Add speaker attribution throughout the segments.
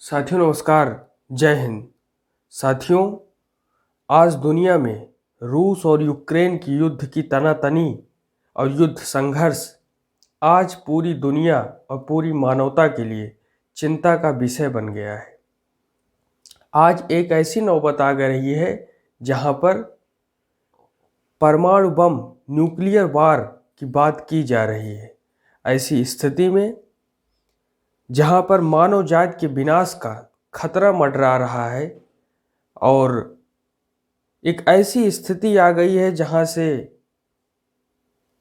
Speaker 1: साथियों नमस्कार, जय हिंद। साथियों, आज दुनिया में रूस और यूक्रेन की युद्ध की तनातनी और युद्ध संघर्ष आज पूरी दुनिया और पूरी मानवता के लिए चिंता का विषय बन गया है। आज एक ऐसी नौबत आ रही है जहां पर परमाणु बम, न्यूक्लियर वार की बात की जा रही है। ऐसी स्थिति में जहां पर मानव जाति के विनाश का खतरा मंडरा रहा है और एक ऐसी स्थिति आ गई है जहां से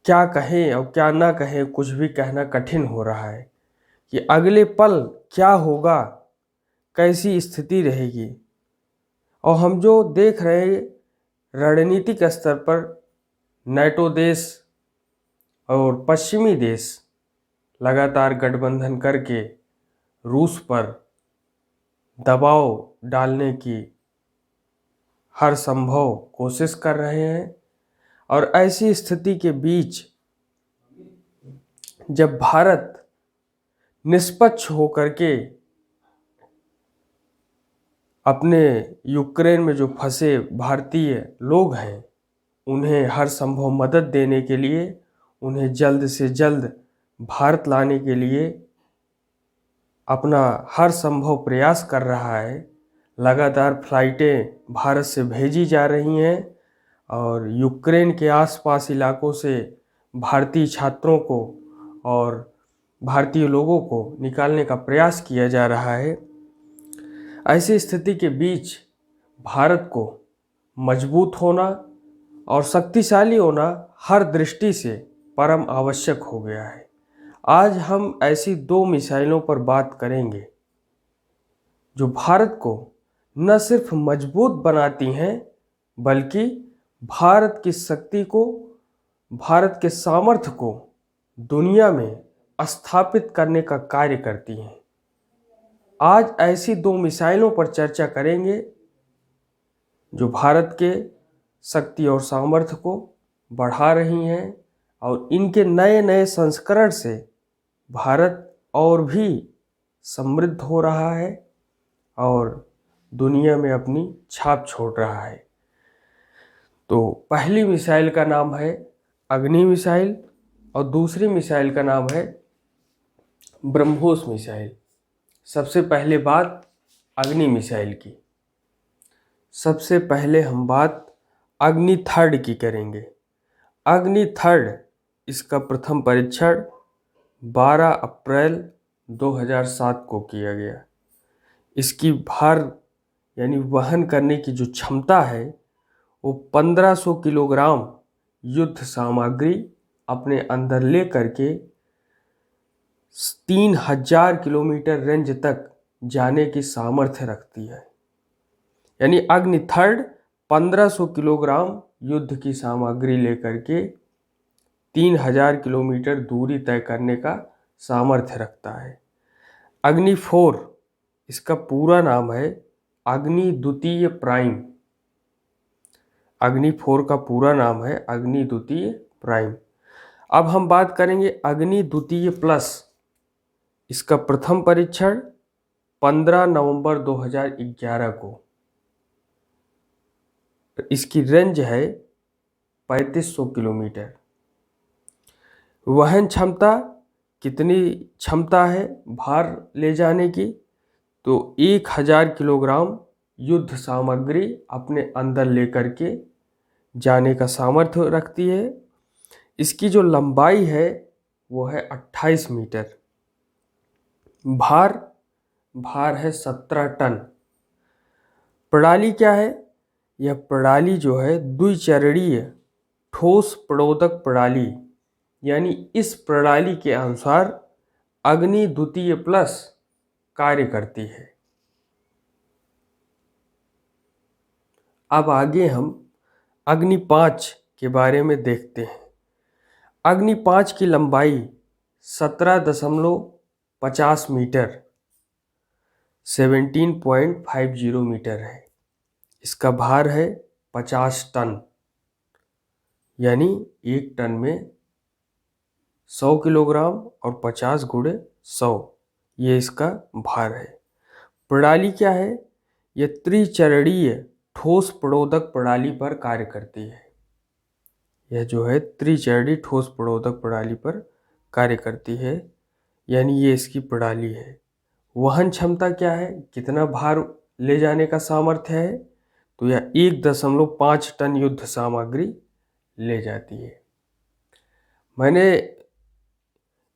Speaker 1: क्या कहें और क्या ना कहें, कुछ भी कहना कठिन हो रहा है कि अगले पल क्या होगा, कैसी स्थिति रहेगी। और हम जो देख रहे हैं रणनीतिक स्तर पर नाटो देश और पश्चिमी देश लगातार गठबंधन करके रूस पर दबाव डालने की हर संभव कोशिश कर रहे हैं। और ऐसी स्थिति के बीच जब भारत निष्पक्ष होकर के अपने यूक्रेन में जो फंसे भारतीय लोग हैं उन्हें हर संभव मदद देने के लिए, उन्हें जल्द से जल्द भारत लाने के लिए अपना हर संभव प्रयास कर रहा है। लगातार फ्लाइटें भारत से भेजी जा रही हैं और यूक्रेन के आसपास इलाकों से भारतीय छात्रों को और भारतीय लोगों को निकालने का प्रयास किया जा रहा है। ऐसी स्थिति के बीच भारत को मजबूत होना और शक्तिशाली होना हर दृष्टि से परम आवश्यक हो गया है। आज हम ऐसी दो मिसाइलों पर बात करेंगे जो भारत को न सिर्फ मजबूत बनाती हैं बल्कि भारत की शक्ति को, भारत के सामर्थ्य को दुनिया में स्थापित करने का कार्य करती हैं। आज ऐसी दो मिसाइलों पर चर्चा करेंगे जो भारत के शक्ति और सामर्थ्य को बढ़ा रही हैं और इनके नए नए संस्करण से भारत और भी समृद्ध हो रहा है और दुनिया में अपनी छाप छोड़ रहा है। तो पहली मिसाइल का नाम है अग्नि मिसाइल और दूसरी मिसाइल का नाम है ब्रह्मोस मिसाइल। सबसे पहले बात अग्नि मिसाइल की। सबसे पहले हम बात अग्नि थर्ड की करेंगे। अग्नि थर्ड, इसका प्रथम परीक्षण 12 अप्रैल 2007 को किया गया। इसकी भार यानी वहन करने की जो क्षमता है वो 1500 किलोग्राम युद्ध सामग्री अपने अंदर ले करके 3000 किलोमीटर रेंज तक जाने की सामर्थ्य रखती है। यानी अग्नि थर्ड 1500 किलोग्राम युद्ध की सामग्री लेकर के 3000 किलोमीटर दूरी तय करने का सामर्थ्य रखता है। अग्नि 4, इसका पूरा नाम है अग्नि द्वितीय प्राइम। अग्नि 4 का पूरा नाम है अग्नि द्वितीय प्राइम। अब हम बात करेंगे अग्नि द्वितीय प्लस। इसका प्रथम परीक्षण 15 नवंबर 2011 को। इसकी रेंज है 3500 किलोमीटर। वहन क्षमता, कितनी क्षमता है भार ले जाने की, तो 1000 किलोग्राम युद्ध सामग्री अपने अंदर लेकर के जाने का सामर्थ्य रखती है। इसकी जो लंबाई है वो है 28 मीटर। भार है 17 टन। प्रणाली क्या है? यह प्रणाली जो है द्विचरणीय ठोस प्रणोदक प्रणाली, यानी इस प्रणाली के अनुसार अग्नि द्वितीय प्लस कार्य करती है। अब आगे हम अग्नि 5 के बारे में देखते हैं। अग्नि 5 की लंबाई 17.50 मीटर 17.50 मीटर है। इसका भार है 50 टन, यानी एक टन में 100 किलोग्राम और 50 गुणे 100 ये इसका भार है। प्रणाली क्या है? यह त्रिचरणीय ठोस प्रणोदक प्रणाली पर कार्य करती है। यह जो है त्रिचरणीय ठोस प्रणोदक प्रणाली पर कार्य करती है, यानी ये इसकी प्रणाली है। वहन क्षमता क्या है? कितना भार ले जाने का सामर्थ्य है? तो यह 1.5 टन युद्ध सामग्री ले जाती है। मैंने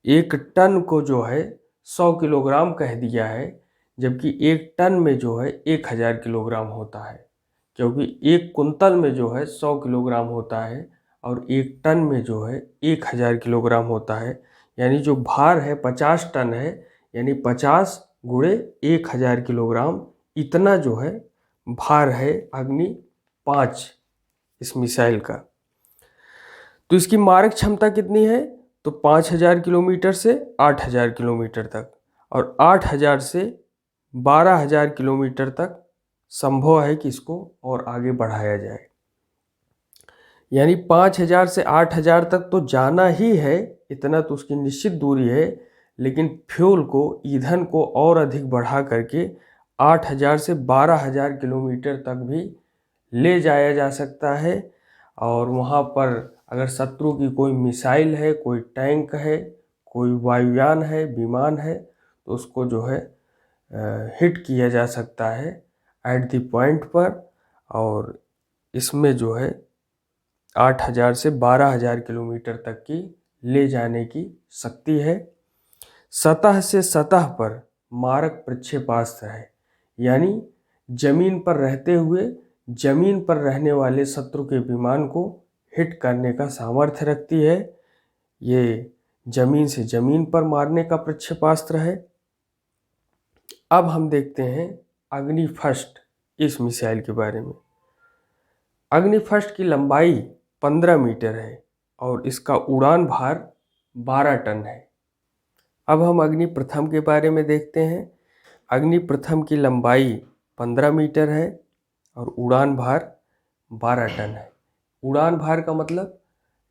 Speaker 1: 1 टन को जो है 100 किलोग्राम कह दिया है, जबकि 1 टन में जो है 1000 किलोग्राम होता है, क्योंकि 1 कुंतल में जो है 100 किलोग्राम होता है और 1 टन में जो है 1000 किलोग्राम होता है। यानी जो भार है 50 टन है, यानी 50 गुणे 1000 किलोग्राम, इतना जो है भार है अग्नि 5 इस मिसाइल का। तो इसकी मारक क्षमता कितनी है? तो 5000 किलोमीटर से 8000 किलोमीटर तक, और 8000 से 12000 किलोमीटर तक संभव है कि इसको और आगे बढ़ाया जाए। यानी 5000 से 8000 तक तो जाना ही है, इतना तो उसकी निश्चित दूरी है, लेकिन फ्यूल को, ईंधन को और अधिक बढ़ा करके 8000 से 12000 किलोमीटर तक भी ले जाया जा सकता है। और वहाँ पर अगर शत्रु की कोई मिसाइल है, कोई टैंक है, कोई वायुयान है, विमान है, तो उसको जो है हिट किया जा सकता है एट द पॉइंट पर। और इसमें जो है 8000 से 12000 किलोमीटर तक की ले जाने की शक्ति है। सतह से सतह पर मारक प्रक्षेपास्त्र है, यानी जमीन पर रहते हुए जमीन पर रहने वाले शत्रु के विमान को हिट करने का सामर्थ्य रखती है। ये जमीन से जमीन पर मारने का प्रक्षेपास्त्र है। अब हम देखते हैं अग्निफस्ट इस मिसाइल के बारे में। अग्निफस्ट की लंबाई 15 मीटर है और इसका उड़ान भार 12 टन है। अब हम अग्नि प्रथम के बारे में देखते हैं। अग्नि प्रथम की लंबाई 15 मीटर है और उड़ान भार 12 टन है। उड़ान भार का मतलब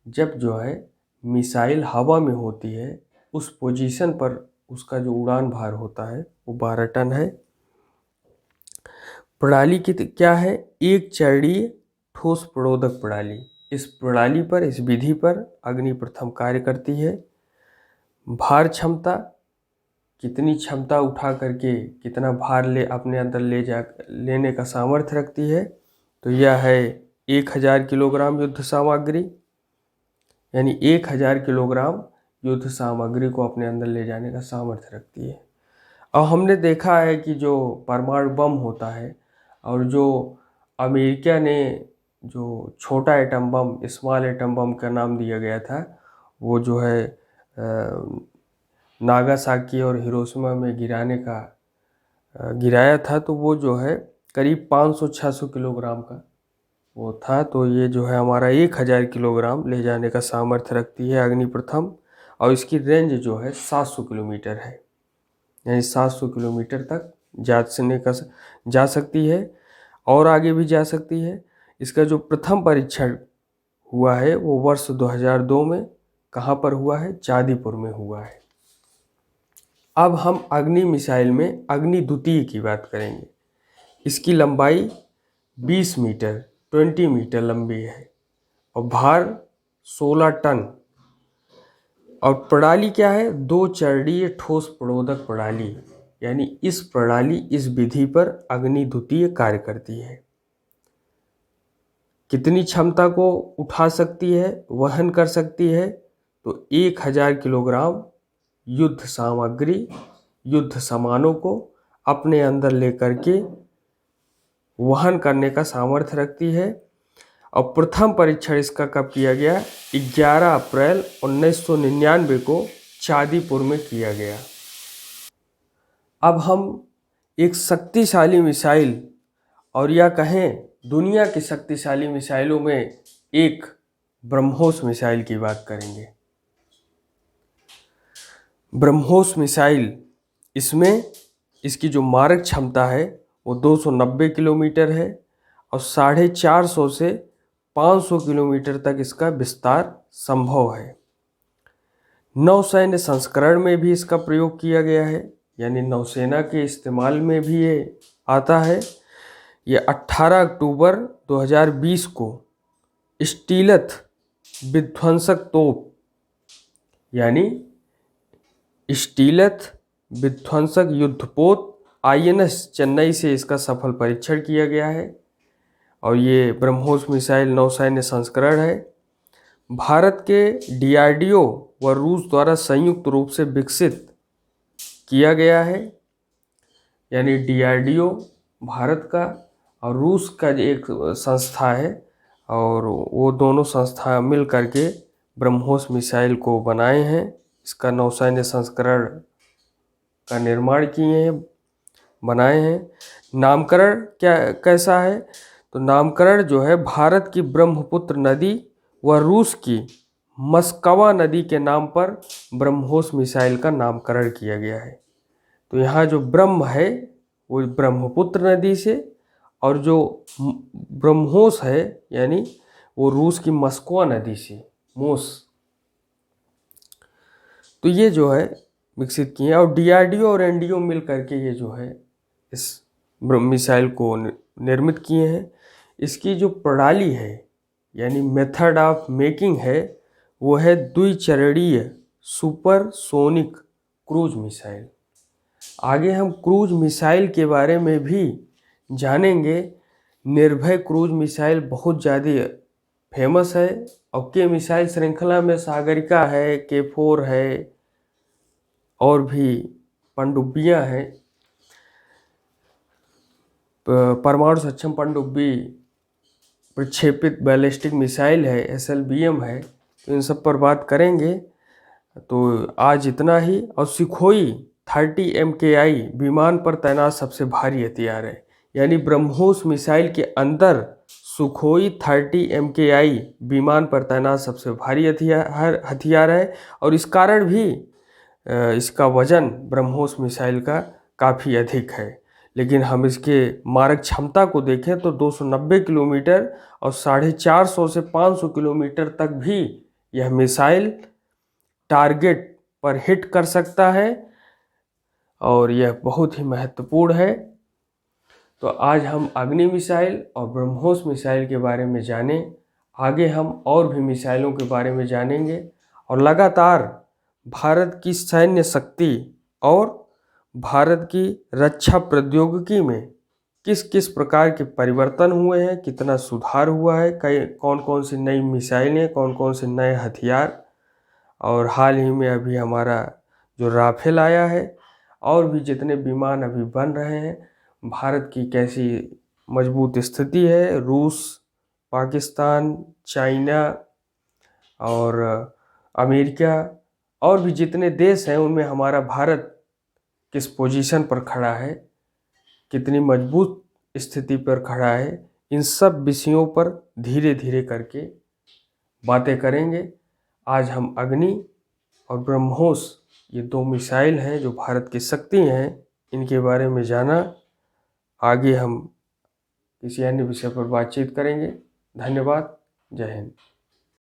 Speaker 1: जब जो है मिसाइल हवा में होती है, उस पोजीशन पर उसका जो उड़ान भार होता है वो 12 टन है। प्रणाली की क्या है? एक चरणीय ठोस प्रणोदक प्रणाली। इस प्रणाली पर, इस विधि पर अग्नि प्रथम कार्य करती है। भार क्षमता, कितनी क्षमता उठा करके कितना भार अपने अंदर लेने का सामर्थ्य रखती है? तो यह है 1000 किलोग्राम युद्ध सामग्री, यानी 1000 किलोग्राम युद्ध सामग्री को अपने अंदर ले जाने का सामर्थ्य रखती है। और हमने देखा है कि जो परमाणु बम होता है और जो अमेरिका ने जो छोटा atom bomb, small atom bomb का नाम दिया गया था, वो जो है नागासाकी और हिरोशिमा में गिराया था, तो वो जो है करीब 500-600 किलोग्राम का वो था। तो ये जो है हमारा 1000 किलोग्राम ले जाने का सामर्थ्य रखती है अग्नि प्रथम, और इसकी रेंज जो है 700 किलोमीटर है, यानी 700 किलोमीटर तक जा सकती है और आगे भी जा सकती है। इसका जो प्रथम परीक्षण हुआ है वो वर्ष 2002 में कहाँ पर हुआ है? चांदीपुर में हुआ है। अब हम अग्नि मिसाइल में अग्नि द्वितीय की बात करेंगे। इसकी लंबाई 20 मीटर 20 मीटर लंबी है और भार 16 टन। और प्रणाली क्या है? 2 चरणीय ठोस प्रणोदक प्रणाली, यानी इस विधि पर अग्नि द्वितीय कार्य करती है। कितनी क्षमता को उठा सकती है, वहन कर सकती है? तो 1000 किलोग्राम युद्ध सामग्री, युद्ध सामानों को अपने अंदर लेकर के वहन करने का सामर्थ्य रखती है। और प्रथम परीक्षण इसका कब किया गया? 11 अप्रैल 1999 को चांदीपुर में किया गया। अब हम एक शक्तिशाली मिसाइल, और या कहें दुनिया की शक्तिशाली मिसाइलों में एक ब्रह्मोस मिसाइल की बात करेंगे। ब्रह्मोस मिसाइल, इसमें इसकी जो मारक क्षमता है वो 290 किलोमीटर है और 450 से 500 किलोमीटर तक इसका विस्तार संभव है। नौसैन्य संस्करण में भी इसका प्रयोग किया गया है, यानी नौसेना के इस्तेमाल में भी ये आता है। ये 18 अक्टूबर 2020 को स्टीलथ विध्वंसक तोप यानी स्टीलथ विध्वंसक युद्धपोत INS चेन्नई से इसका सफल परीक्षण किया गया है और ये ब्रह्मोस मिसाइल नौसैन्य संस्करण है। भारत के DRDO व रूस द्वारा संयुक्त रूप से विकसित किया गया है। यानी DRDO भारत का और रूस का एक संस्था है और वो दोनों संस्था मिल करके ब्रह्मोस मिसाइल को बनाए हैं। इसका नौसैन्य संस्करण का निर्माण किए हैं, बनाए हैं। नामकरण कैसा है? तो नामकरण जो है भारत की ब्रह्मपुत्र नदी व रूस की मस्कवा नदी के नाम पर ब्रह्मोस मिसाइल का नामकरण किया गया है। तो यहाँ जो ब्रह्म है वो ब्रह्मपुत्र नदी से और जो ब्रह्मोस है यानी वो रूस की मस्कवा नदी से मोस। तो ये जो है विकसित किए और DRDO और NDO मिल करके ये जो है इस मिसाइल को निर्मित किए हैं। इसकी जो प्रणाली है यानी मेथड ऑफ मेकिंग है वो है द्विचरणीय सुपरसोनिक क्रूज मिसाइल। आगे हम क्रूज मिसाइल के बारे में भी जानेंगे। निर्भय क्रूज मिसाइल बहुत ज़्यादा फेमस है और के मिसाइल श्रृंखला में सागरिका है, K4 है और भी पनडुब्बियाँ हैं। परमाणु सक्षम पनडुब्बी प्रक्षेपित बैलिस्टिक मिसाइल है, SLBM है। तो इन सब पर बात करेंगे। तो आज इतना ही। और सुखोई 30 MKI विमान पर तैनात सबसे भारी हथियार है। यानी ब्रह्मोस मिसाइल के अंदर सुखोई 30 MKI विमान पर तैनात सबसे भारी हथियार है और इस कारण भी इसका वजन ब्रह्मोस मिसाइल का काफ़ी अधिक है। लेकिन हम इसके मारक क्षमता को देखें तो 290 किलोमीटर और 450 से 500 किलोमीटर तक भी यह मिसाइल टारगेट पर हिट कर सकता है और यह बहुत ही महत्वपूर्ण है। तो आज हम अग्नि मिसाइल और ब्रह्मोस मिसाइल के बारे में जाने। आगे हम और भी मिसाइलों के बारे में जानेंगे और लगातार भारत की सैन्य शक्ति और भारत की रक्षा प्रौद्योगिकी में किस किस प्रकार के परिवर्तन हुए हैं, कितना सुधार हुआ है, कौन कौन सी नई मिसाइलें, कौन कौन से नए हथियार और हाल ही में अभी हमारा जो राफेल आया है और भी जितने विमान अभी बन रहे हैं, भारत की कैसी मजबूत स्थिति है। रूस, पाकिस्तान, चाइना और अमेरिका और भी जितने देश हैं उनमें हमारा भारत किस पोजीशन पर खड़ा है, कितनी मजबूत स्थिति पर खड़ा है, इन सब विषयों पर धीरे धीरे करके बातें करेंगे। आज हम अग्नि और ब्रह्मोस ये दो मिसाइल हैं जो भारत की शक्ति हैं, इनके बारे में जाना। आगे हम किसी अन्य विषय पर बातचीत करेंगे। धन्यवाद। जय हिंद।